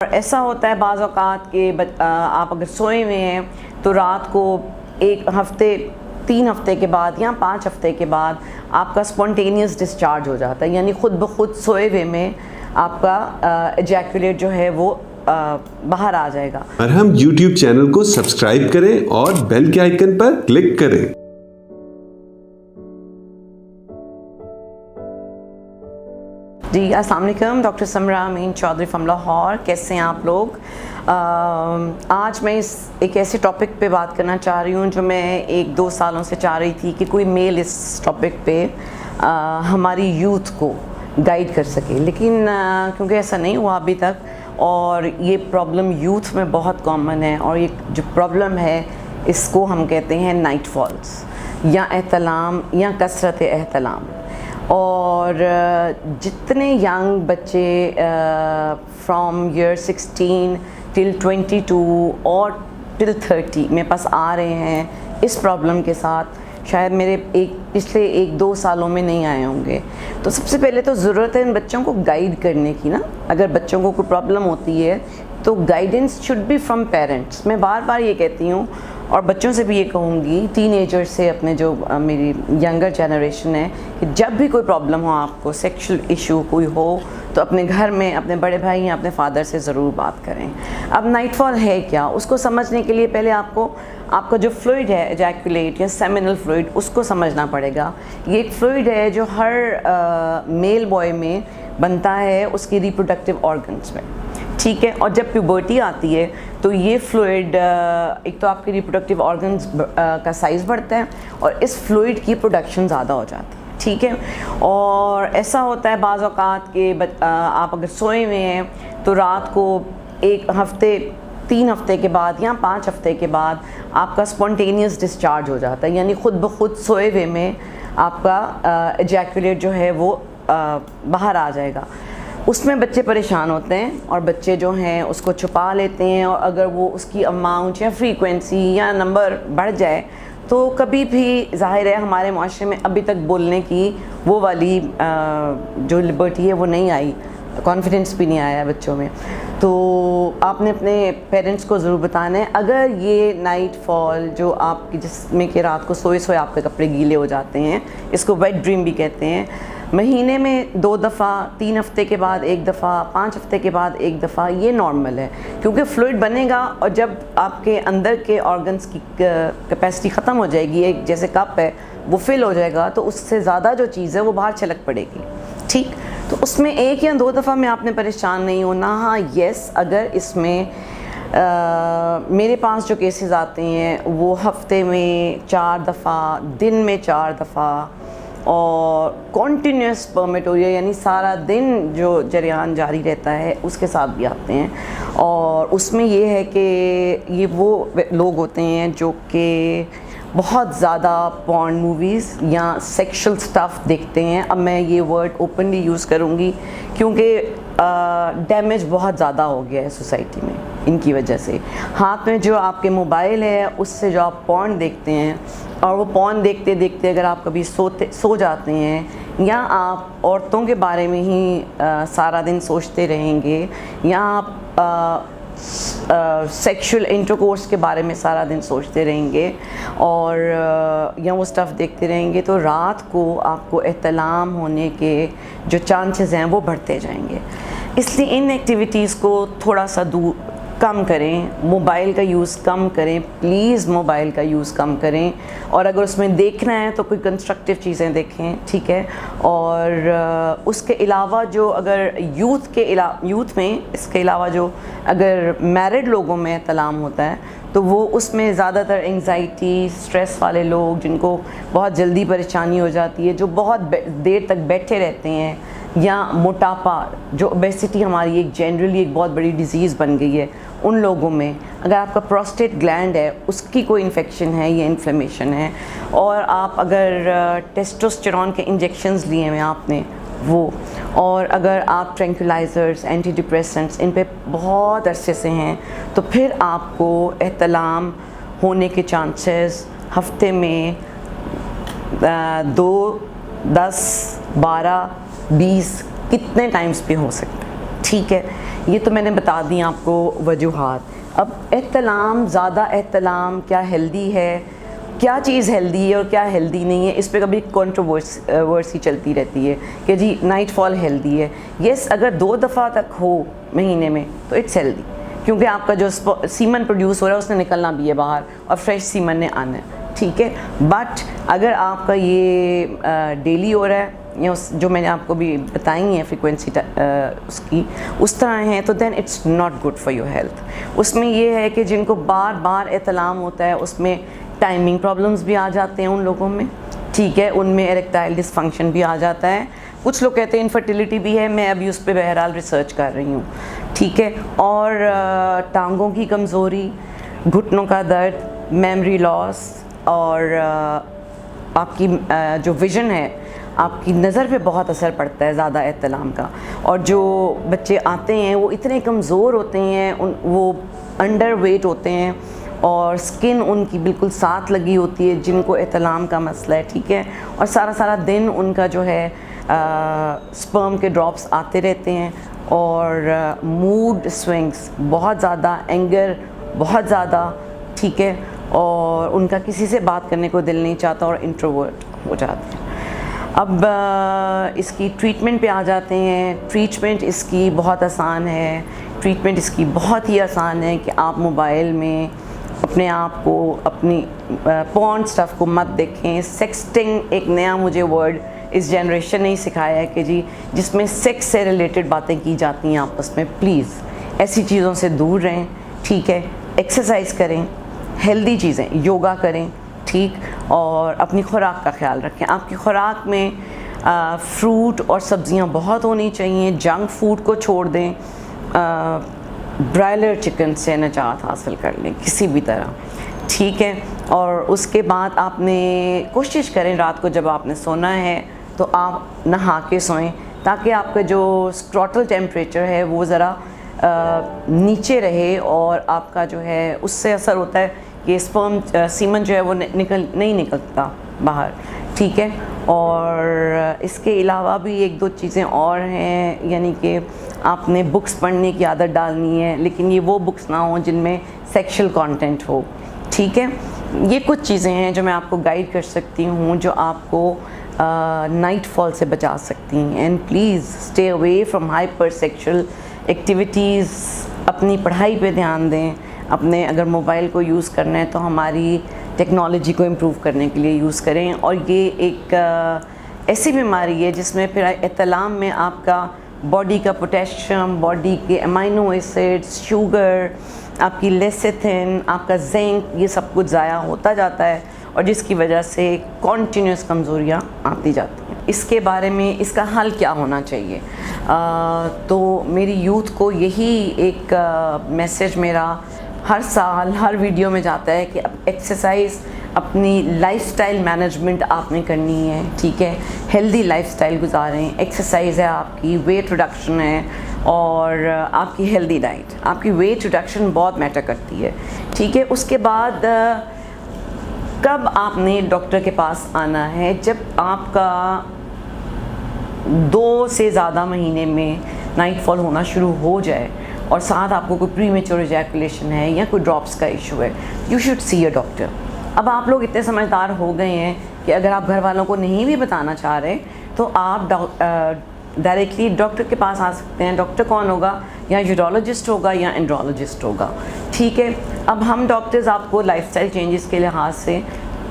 और ऐसा होता है बाज़ औक़ात कि आप अगर सोए हुए हैं तो रात को 1 हफ़्ते 3 हफ़्ते के बाद या 5 हफ़्ते के बाद आपका स्पॉन्टेनियस डिस्चार्ज हो जाता है, यानी ख़ुद ब खुद सोए हुए में आपका एजैकुलेट जो है वो बाहर आ जाएगा। और हम YouTube चैनल को सब्सक्राइब करें और बेल के आइकन पर क्लिक करें। जी अस्सलाम वालेकुम, डॉक्टर समरा अमीन चौधरी फ्रॉम लाहौर। कैसे हैं आप लोग? आज मैं एक ऐसे टॉपिक पे बात करना चाह रही हूँ जो मैं 1-2 सालों से चाह रही थी कि कोई मेल इस टॉपिक पे हमारी यूथ को गाइड कर सके, लेकिन क्योंकि ऐसा नहीं हुआ अभी तक, और ये प्रॉब्लम यूथ में बहुत कॉमन है। और ये जो प्रॉब्लम है इसको हम कहते हैं नाइट फॉल्स या एहतलाम या कसरत एहतलाम। और जितने यंग बच्चे फ्रॉम ईयर 16 टिल 22 और टिल 30 मेरे पास आ रहे हैं इस प्रॉब्लम के साथ, शायद मेरे पिछले 1-2 सालों में नहीं आए होंगे। तो सबसे पहले तो ज़रूरत है इन बच्चों को गाइड करने की ना। अगर बच्चों को कोई प्रॉब्लम होती है तो guidance should be from parents. मैं बार बार ये कहती हूँ और बच्चों से भी ये कहूँगी, टीनेजर से, अपने जो मेरी यंगर जनरेशन है, कि जब भी कोई प्रॉब्लम हो, आपको सेक्सुअल इशू कोई हो, तो अपने घर में अपने बड़े भाई या अपने फादर से ज़रूर बात करें। अब नाइटफॉल है क्या, उसको समझने के लिए पहले आपका जो फ्लूइड है एजैकुलेट या सेमिनल फ्लूइड, उसको समझना पड़ेगा। ये एक फ्लूइड है जो हर मेल बॉय में बनता है उसकी रिप्रोडक्टिव ऑर्गन्स में, ठीक है। और जब प्यूबर्टी आती है तो ये फ्लूइड एक तो आपके रिप्रोडक्टिव ऑर्गन्स का साइज़ बढ़ता है और इस फ्लूइड की प्रोडक्शन ज़्यादा हो जाती है, ठीक है। और ऐसा होता है बाज़ औक़ात कि आप अगर सोए हुए हैं तो रात को 1 हफ़्ते 3 हफ़्ते के बाद या 5 हफ़्ते के बाद आपका स्पॉन्टेनियस डिस्चार्ज हो जाता है, यानी ख़ुद ब खुद सोए हुए में आपका एजैकुलेट जो है वो बाहर आ जाएगा। उसमें बच्चे परेशान होते हैं और बच्चे जो हैं उसको छुपा लेते हैं, और अगर वो उसकी अमाउंट या फ्रीक्वेंसी या नंबर बढ़ जाए तो कभी भी, जाहिर है हमारे माशरे में अभी तक बोलने की वो वाली जो लिबर्टी है वो नहीं आई, कॉन्फिडेंस भी नहीं आया बच्चों में। तो आपने अपने पेरेंट्स को ज़रूर बताना है। अगर ये नाइट फॉल जो आपकी, जिसमें कि रात को सोए सोए आपके कपड़े गीले हो जाते हैं, इसको वेट ड्रीम भी कहते हैं, महीने में 2 दफ़ा, 3 हफ़्ते के बाद 1 दफ़ा, 5 हफ़्ते के बाद 1 दफ़ा, ये नॉर्मल है। क्योंकि फ्लूइड बनेगा और जब आपके अंदर के ऑर्गन्स की कैपेसिटी ख़त्म हो जाएगी, एक जैसे कप है वो फिल हो जाएगा, तो उससे ज़्यादा जो चीज़ है वो बाहर छलक पड़ेगी, ठीक। तो उसमें 1 या 2 दफ़ा में आपने परेशान नहीं होना। हाँ यस, अगर इसमें मेरे पास जो केसेस आते हैं वो हफ्ते में 4 दफ़ा, दिन में 4 दफ़ा, और कॉन्टीन्यूस स्पर्मेटोरिया यानी सारा दिन जो जरियान जारी रहता है उसके साथ भी आते हैं। और उसमें ये है कि ये वो लोग होते हैं जो कि बहुत ज़्यादा पॉर्न मूवीज़ या सेक्सुअल स्टफ़ देखते हैं। अब मैं ये वर्ड ओपनली यूज़ करूँगी क्योंकि डैमेज बहुत ज़्यादा हो गया है सोसाइटी में इनकी वजह से। हाथ में जो आपके मोबाइल है उससे जो आप पॉर्न देखते हैं, और वो पॉर्न देखते देखते अगर आप कभी सो जाते हैं, या आप औरतों के बारे में ही सारा दिन सोचते रहेंगे, या आप सेक्सुअल इंटरकोर्स के बारे में सारा दिन सोचते रहेंगे, और या वो स्टफ़ देखते रहेंगे, तो रात को आपको एहतलाम होने के जो चांसेस हैं वो बढ़ते जाएंगे। इसलिए इन एक्टिविटीज़ को थोड़ा सा कम करें, मोबाइल का यूज़ कम करें, प्लीज़ मोबाइल का यूज़ कम करें। और अगर उसमें देखना है तो कोई कंस्ट्रक्टिव चीज़ें देखें, ठीक है। और उसके अलावा जो अगर यूथ में इसके अलावा जो अगर मैरिड लोगों में तलाम होता है तो वो उसमें ज़्यादातर एंग्जाइटी, स्ट्रेस वाले लोग, जिनको बहुत जल्दी परेशानी हो जाती है, जो बहुत देर तक बैठे रहते हैं, या मोटापा, जो ओबेसिटी हमारी एक जनरली एक बहुत बड़ी डिज़ीज़ बन गई है, उन लोगों में अगर आपका प्रोस्टेट ग्लैंड है उसकी कोई इन्फेक्शन है या इन्फ्लेमेशन है, और आप अगर टेस्टोस्टेरोन के इंजेक्शंस लिए हैं आपने वो, और अगर आप ट्रैंक्विलाइजर्स, एंटी डिप्रेसेंट्स इन पे बहुत अरसे से हैं, तो फिर आपको एहतलाम होने के चांसेस हफ्ते में 2, 10, 12, 20 कितने टाइम्स पे हो सकते हैं, ठीक है, ये तो मैंने बता दी आपको वजूहात। अब एहतलाम, ज़्यादा एहतलाम क्या हेल्दी है, क्या चीज़ हेल्दी है और क्या हेल्दी नहीं है, इस पे कभी कंट्रोवर्सी चलती रहती है कि जी नाइटफॉल हेल्दी है। येस, अगर 2 दफ़ा तक हो महीने में तो इट्स हेल्दी, क्योंकि आपका जो सीमन प्रोड्यूस हो रहा है उसने निकलना भी है बाहर और फ्रेश सीमन ने आना है, ठीक है। बट अगर आपका ये डेली हो रहा है या जो मैंने आपको भी बताई है फ्रीक्वेंसी उसकी उस तरह है, तो then it's not good for your health. उसमें ये है कि जिनको बार बार एहतलाम होता है उसमें टाइमिंग प्रॉब्लम्स भी आ जाते हैं उन लोगों में, ठीक है, उनमें एरेक्टाइल डिसफंक्शन भी आ जाता है। कुछ लोग कहते हैं इनफर्टिलिटी भी है, मैं अभी उस पर बहरहाल रिसर्च कर रही हूँ, ठीक है। और टांगों की कमज़ोरी, घुटनों का दर्द, मेमोरी लॉस और आपकी जो विज़न है, आपकी नज़र पे बहुत असर पड़ता है ज़्यादा एहतलाम का। और जो बच्चे आते हैं वो इतने कमज़ोर होते हैं, वो अंडर वेट होते हैं और स्किन उनकी बिल्कुल साथ लगी होती है, जिनको एहतलाम का मसला है, ठीक है। और सारा सारा दिन उनका जो है स्पर्म के ड्रॉप्स आते रहते हैं और मूड स्विंग्स बहुत ज़्यादा, एंगर बहुत ज़्यादा, ठीक है। और उनका किसी से बात करने को दिल नहीं चाहता और इंट्रोवर्ट हो जाते हैं। अब इसकी ट्रीटमेंट पे आ जाते हैं। ट्रीटमेंट इसकी बहुत आसान है। ट्रीटमेंट इसकी बहुत ही आसान है कि आप मोबाइल में अपने आप को, अपनी पॉर्न स्टफ़ को मत देखें। सेक्सटिंग एक नया मुझे वर्ड इस जनरेशन ने ही सिखाया है कि जी जिसमें सेक्स से रिलेटेड बातें की जाती हैं आपस में, प्लीज़ ऐसी चीज़ों से दूर रहें, ठीक है। एक्सरसाइज करें, हेल्दी चीज़ें, योगा करें, ठीक, और अपनी खुराक का ख्याल रखें। आपकी खुराक में फ्रूट और सब्ज़ियां बहुत होनी चाहिए। जंक फूड को छोड़ दें। ब्रायलर चिकन से निजात हासिल कर लें किसी भी तरह, ठीक है। और उसके बाद आपने कोशिश करें रात को जब आपने सोना है तो आप नहा के सोएं, ताकि आपका जो स्क्रॉटल टेम्परेचर है वो ज़रा नीचे रहे और आपका जो है उससे असर होता है कि स्पर्म सीमन जो है वो नहीं निकलता बाहर, ठीक है। और इसके अलावा भी 1-2 चीज़ें और हैं, यानी कि आपने बुक्स पढ़ने की आदत डालनी है, लेकिन ये वो बुक्स ना हो जिनमें सेक्सुअल कंटेंट हो, ठीक है। ये कुछ चीज़ें हैं जो मैं आपको गाइड कर सकती हूँ, जो आपको नाइट फॉल से बचा सकती हैं। And please stay away from hyper sexual activities. अपनी पढ़ाई पे ध्यान दें। अपने अगर मोबाइल को यूज़ करना है तो हमारी टेक्नोलॉजी को इम्प्रूव करने के लिए यूज़ करें। और ये एक ऐसी बीमारी है जिसमें फिर एहतलाम में आपका बॉडी का पोटेशियम, बॉडी के अमाइनो एसिड्स, शुगर, आपकी लेसिथिन, आपका जिंक, ये सब कुछ ज़ाया होता जाता है और जिसकी वजह से कॉन्टीन्यूस कमज़ोरियाँ आती जाती हैं। इसके बारे में इसका हल क्या होना चाहिए? तो मेरी यूथ को यही एक मैसेज मेरा हर साल हर वीडियो में जाता है कि अब एक्सरसाइज, अपनी लाइफस्टाइल मैनेजमेंट आपने करनी है, ठीक है। Healthy lifestyle गुजारें। एक्सरसाइज है आपकी, वेट रिडक्शन है और आपकी हेल्दी डाइट। आपकी वेट रिडक्शन बहुत मैटर करती है, ठीक है। उसके बाद कब आपने डॉक्टर के पास आना है? जब आपका 2 से ज़्यादा महीने में नाइटफॉल होना शुरू हो जाए और साथ आपको कोई प्रीमेच्योर इजैकुलेशन है या कोई ड्रॉप्स का इशू है, you should see a doctor. अब आप लोग इतने समझदार हो गए हैं कि अगर आप घर वालों को नहीं भी बताना चाह रहे तो आप डायरेक्टली डॉक्टर के पास आ सकते हैं। डॉक्टर कौन होगा? या यूरोलॉजिस्ट होगा या एंड्रोलॉजिस्ट होगा, ठीक है। अब हम डॉक्टर्स आपको लाइफस्टाइल चेंजेस के लिहाज से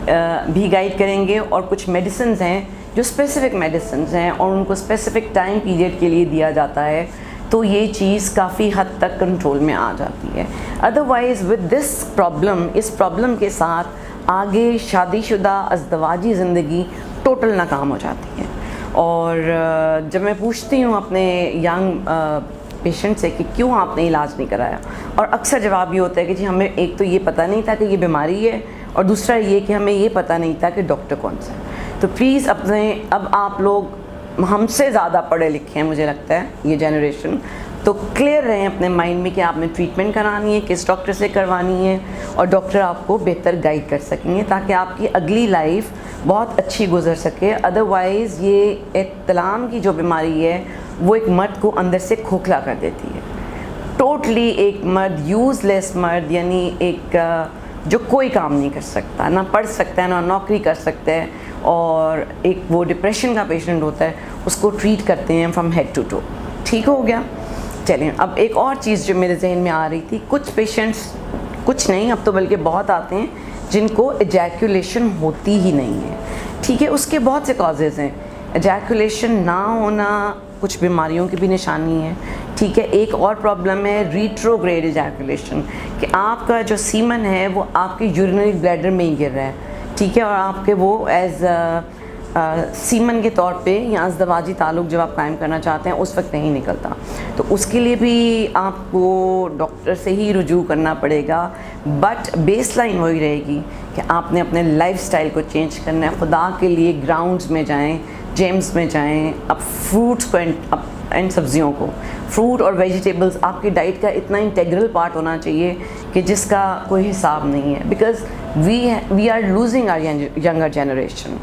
भी गाइड करेंगे और कुछ मेडिसिन हैं जो स्पेसिफ़िक मेडिसिन हैं और उनको स्पेसिफ़िक टाइम पीरियड के लिए दिया जाता है, तो ये चीज़ काफ़ी हद तक कंट्रोल में आ जाती है। अदरवाइज़ विद दिस प्रॉब्लम, इस प्रॉब्लम के साथ आगे शादीशुदा अज़दवाजी ज़िंदगी टोटल नाकाम हो जाती है। और जब मैं पूछती हूँ अपने यंग पेशेंट से कि क्यों आपने इलाज नहीं कराया, और अक्सर जवाब ये होता है कि जी हमें एक तो ये पता नहीं था कि ये बीमारी है और दूसरा ये कि हमें ये पता नहीं था कि डॉक्टर कौन सा है। तो प्लीज़ अब आप लोग हमसे ज़्यादा पढ़े लिखे हैं मुझे लगता है ये जनरेशन, तो क्लियर रहें अपने माइंड में कि आपने ट्रीटमेंट करानी है, किस डॉक्टर से करवानी है, और डॉक्टर आपको बेहतर गाइड कर सकेंगे ताकि आपकी अगली लाइफ बहुत अच्छी गुजर सके। अदरवाइज़ ये एहतलाम की जो बीमारी है वो एक मर्द को अंदर से खोखला कर देती है। टोटली एक मर्द, यूज़लेस मर्द, यानी एक जो कोई काम नहीं कर सकता, ना पढ़ सकता है, ना नौकरी कर सकता है, और एक वो डिप्रेशन का पेशेंट होता है, उसको ट्रीट करते हैं फ्रॉम हेड टू टो। ठीक हो गया। चलिए, अब एक और चीज़ जो मेरे जहन में आ रही थी, कुछ पेशेंट्स, कुछ नहीं, अब तो बल्कि बहुत आते हैं जिनको एजैकुलेशन होती ही नहीं है। ठीक है, उसके बहुत से कॉजेज़ हैं। एजैकुलेशन ना होना कुछ बीमारियों की भी निशानी है। ठीक है, एक और प्रॉब्लम है रिट्रोग्रेड एजैकुलेशन, कि आपका जो सीमन है वो आपके यूरिनरी ब्लैडर में ही गिर रहा है। ठीक है, और आपके वो एज सीमन के तौर पे या अज़दवाजी ताल्लुक़ जब आप कायम करना चाहते हैं उस वक्त नहीं निकलता, तो उसके लिए भी आपको डॉक्टर से ही रुजू करना पड़ेगा। बट बेसलाइन वही रहेगी कि आपने अपने लाइफस्टाइल को चेंज करना है। खुदा के लिए ग्राउंड्स में जाएं, जिम्स में जाएं, अब फ्रूट्स को एंड सब्जियों को, फ्रूट और वेजिटेबल्स आपकी डाइट का इतना इंटेग्रल पार्ट होना चाहिए कि जिसका कोई हिसाब नहीं है। Because we are losing our younger generation.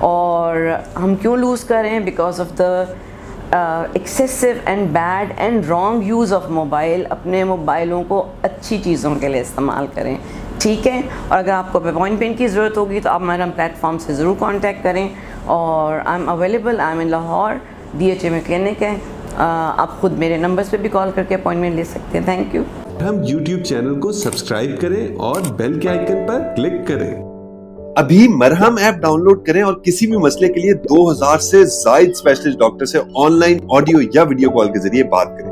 और हम क्यों लूज़ कर रहे हैं? Because of the excessive and bad and wrong use of mobile. अपने मोबाइलों को अच्छी चीज़ों के लिए इस्तेमाल करें। ठीक है, और अगर आपको अपॉइंटमेंट की ज़रूरत होगी तो आप हमारे प्लेटफॉर्म से ज़रूर कांटेक्ट करें। और I am available, I am in Lahore, DHA में क्लिनिक है। आप खुद मेरे नंबर्स पे भी कॉल करके अपॉइंटमेंट ले सकते हैं। Thank you. हम YouTube चैनल को सब्सक्राइब करें और बेल के आइकन पर क्लिक करें। अभी मरहम ऐप डाउनलोड करें और किसी भी मसले के लिए 2000 से ज्यादा स्पेशलिस्ट डॉक्टर से ऑनलाइन ऑडियो या वीडियो कॉल के जरिए बात करें।